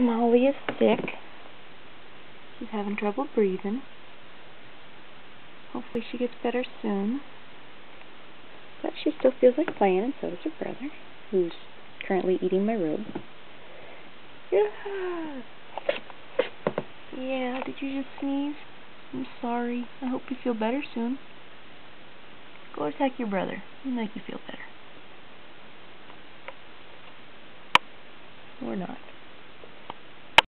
Molly is sick. She's having trouble breathing. Hopefully she gets better soon. But she still feels like playing, and so does her brother, who's currently eating my robe. Yeah. Yeah, did you just sneeze? I'm sorry. I hope you feel better soon. Go attack your brother. He'll make you feel better. Or not.